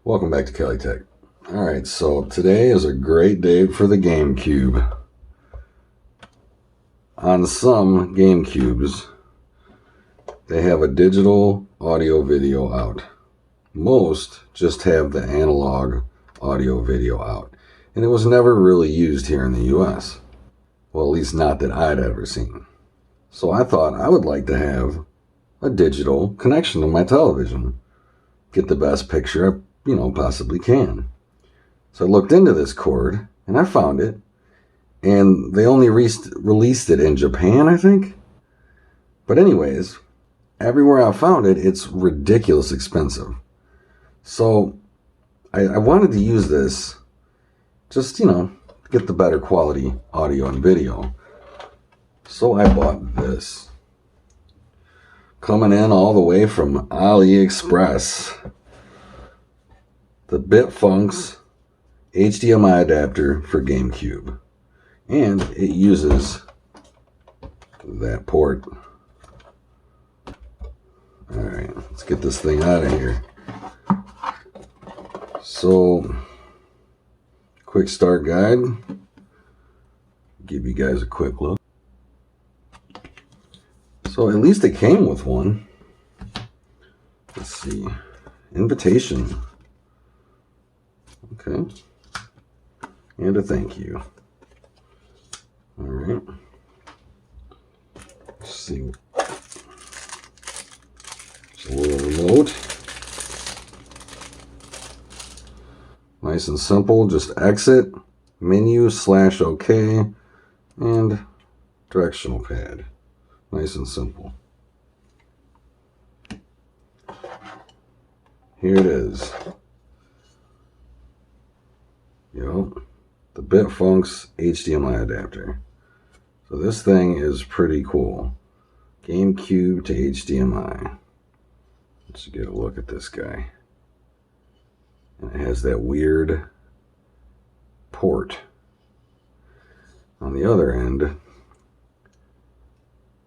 Welcome back to Kelly Tech. Alright, so today is a great day for the GameCube. On some GameCubes, they have a digital audio video out. Most just have the analog audio video out. And it was never really used here in the US. Well, at least not that I'd ever seen. So I thought I would like to have a digital connection to my television. Get the best picture I possibly can. So I looked into this cord and I found it. And they only released it in Japan, I think. But anyways, everywhere I found it, it's ridiculous expensive. So I wanted to use this just, to get the better quality audio and video. So I bought this. Coming in all the way from AliExpress. The Bitfunx HDMI adapter for GameCube. And it uses that port. Alright, let's get this thing out of here. So, quick start guide. Give you guys a quick look. So at least it came with one. Let's see. Invitation. Okay. And a thank you. Alright. Let's see. Just a little remote. Nice and simple. Just exit, menu / OK, and directional pad. Nice and simple. Here it is. The Bitfunx HDMI adapter. So this thing is pretty cool. GameCube to HDMI. Let's get a look at this guy. And it has that weird port. On the other end,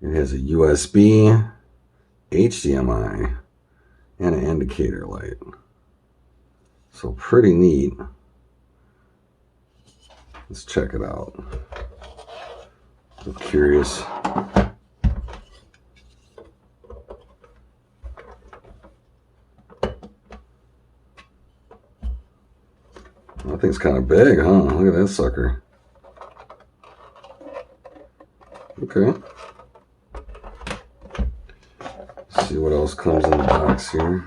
it has a USB, HDMI, and an indicator light. So pretty neat. Let's check it out. I'm curious. That thing's kind of big, huh? Look at that sucker. Okay. Let's see what else comes in the box here.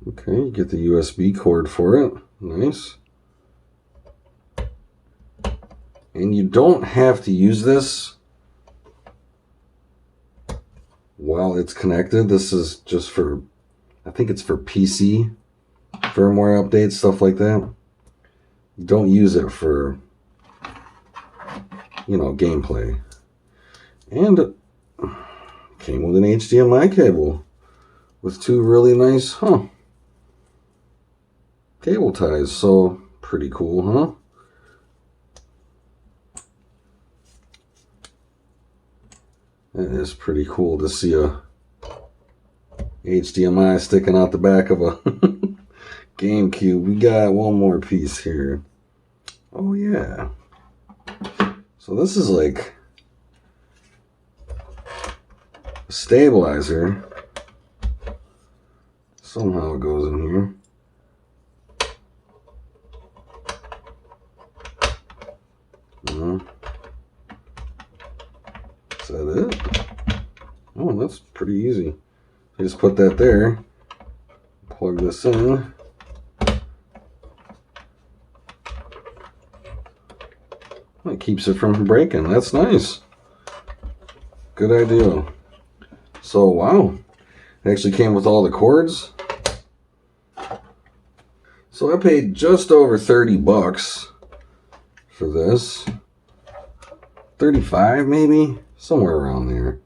Okay, you get the USB cord for it. Nice. And you don't have to use this while it's connected. This is just for, I think it's for PC firmware updates, stuff like that. You don't use it for, gameplay. And it came with an HDMI cable with two really nice, cable ties. So pretty cool, huh? That is pretty cool to see a HDMI sticking out the back of a GameCube. We got one more piece here. Oh yeah. So this is like a stabilizer. Somehow it goes in here. Is that it? Oh, that's pretty easy. You just put that there, plug this in. It keeps it from breaking. That's nice. Good idea. So, wow. It actually came with all the cords. So I paid just over 30 bucks for this. 35 maybe? Somewhere around there.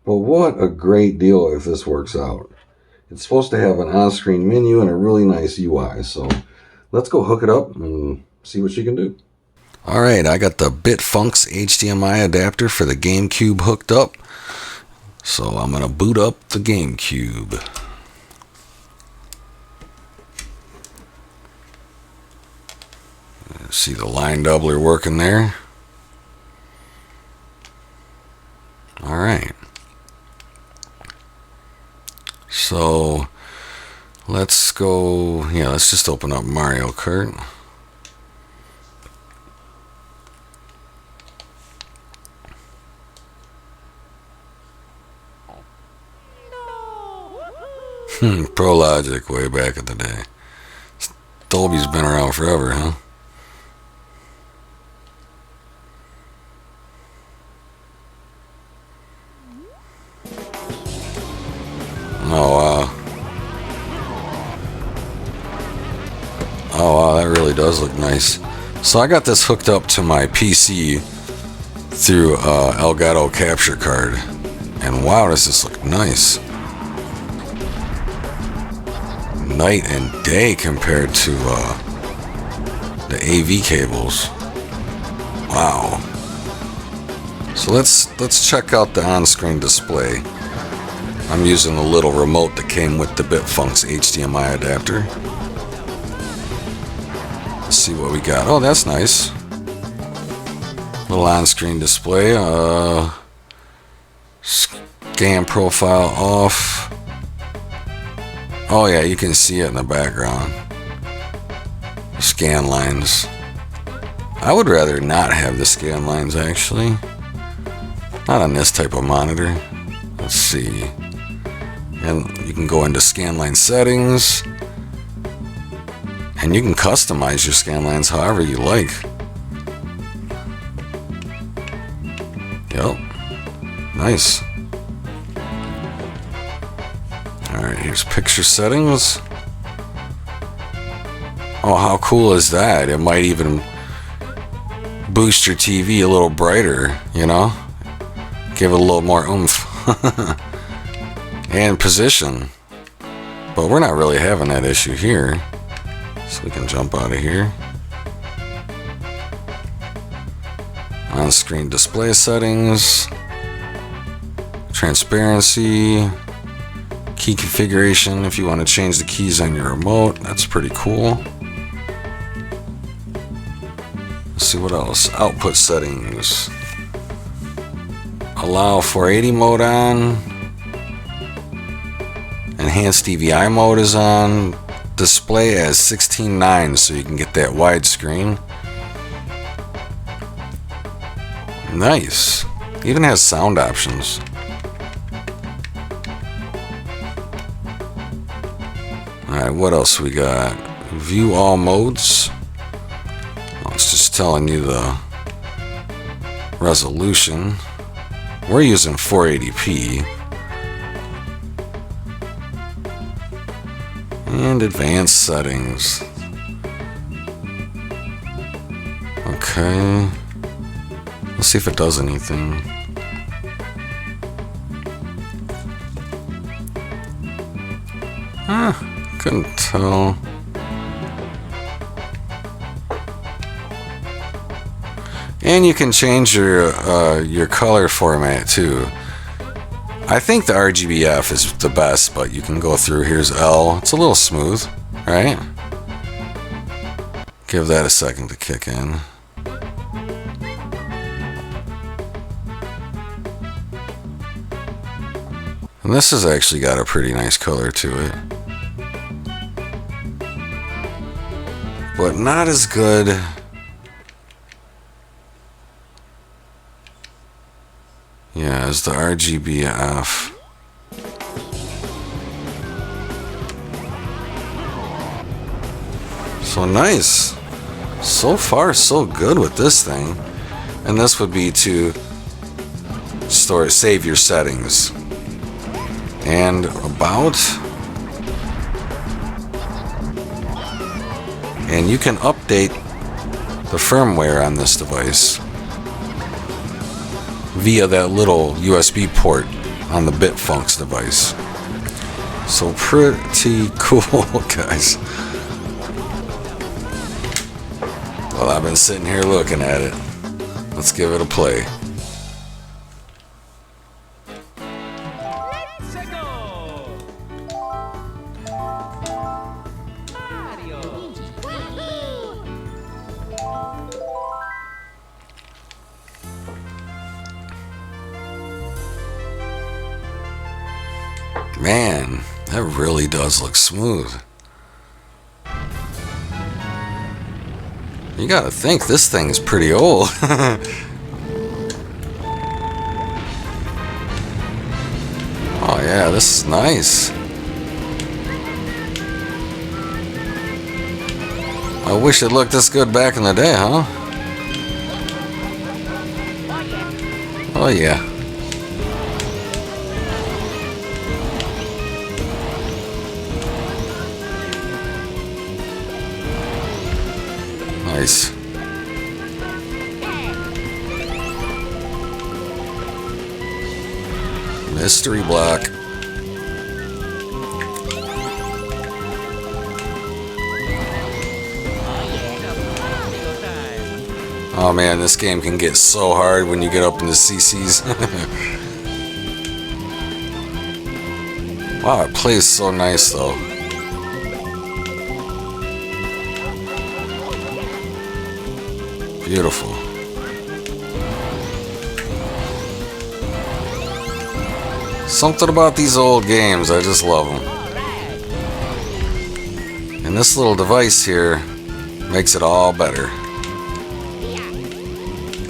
But what a great deal if this works out. It's supposed to have an on-screen menu and a really nice UI. So let's go hook it up and see what she can do. Alright, I got the Bitfunx HDMI adapter for the GameCube hooked up. So I'm going to boot up the GameCube. See the line doubler working there. Alright. So let's go, let's just open up Mario Kart. Pro Logic way back in the day. Dolby's been around forever, huh? Oh wow. Oh wow, that really does look nice. So I got this hooked up to my PC through Elgato capture card. And wow, does this look nice. Night and day compared to the AV cables. Wow. So let's check out the on-screen display. I'm using the little remote that came with the Bitfunx HDMI adapter. Let's see what we got. Oh, that's nice. Little on-screen display. Scan profile off. Oh yeah, you can see it in the background. Scan lines. I would rather not have the scan lines actually. Not on this type of monitor. Let's see. And you can go into scanline settings, and you can customize your scanlines however you like. Yep. Nice. Alright, here's picture settings. Oh, how cool is that? It might even boost your TV a little brighter, you know? Give it a little more oomph. And position. But we're not really having that issue here. So we can jump out of here. On-screen display settings. Transparency. Key configuration if you want to change the keys on your remote. That's pretty cool. Let's see what else. Output settings. Allow 480 mode on. Enhanced DVI mode is on. Display as 16:9 so you can get that widescreen. Nice. Even has sound options. Alright, what else we got? View all modes. Oh, it's just telling you the resolution. We're using 480p. And advanced settings. Okay. Let's see if it does anything. Couldn't tell. And you can change your color format too. I think the RGBF is the best, but you can go through. Here's L. It's a little smooth, right? Give that a second to kick in. And this has actually got a pretty nice color to it. But not as good as the RGBF. So nice. So far so good with this thing. And this would be to save your settings. And about. And you can update the firmware on this device via that little USB port on the Bitfunx device. So pretty cool, guys. Well, I've been sitting here looking at it. Let's give it a play. Man, that really does look smooth. You gotta think this thing is pretty old. Oh yeah, this is nice. I wish it looked this good back in the day, huh? Oh yeah. Nice. Mystery block. Oh man, this game can get so hard when you get up into CCs. Wow, it plays so nice though. Beautiful. Something about these old games, I just love them. And this little device here makes it all better.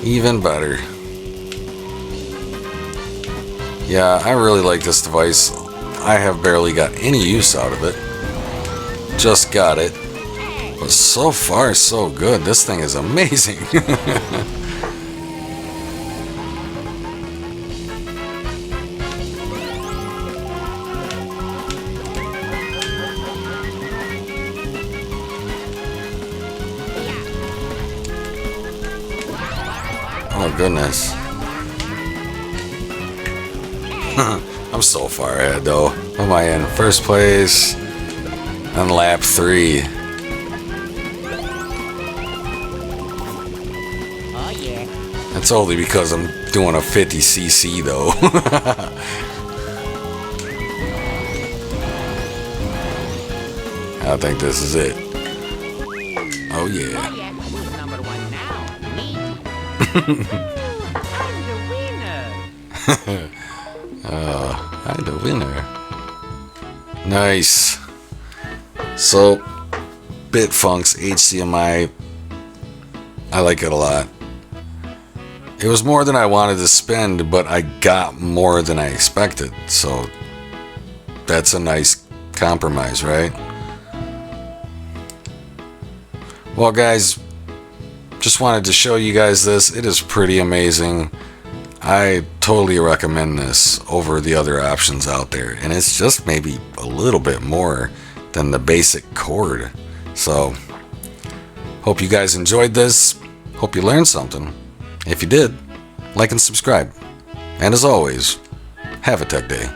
Even better. Yeah, I really like this device. I have barely got any use out of it. Just got it. But so far, so good. This thing is amazing. Oh goodness. I'm so far ahead though. What am I in? First place on lap 3. Oh yeah. That's only because I'm doing a 50cc though. I think this is it. Oh yeah. Oh yeah. Who's number 1 now? Me. I'm the winner. I'm the winner. Nice. So, Bitfunx HDMI, I like it a lot. It was more than I wanted to spend, but I got more than I expected. So, that's a nice compromise, right? Well, guys, just wanted to show you guys this. It is pretty amazing. I totally recommend this over the other options out there, and it's just maybe a little bit more than the basic cord. So hope you guys enjoyed this. Hope you learned something. If you did, like and subscribe, and as always, have a tech day.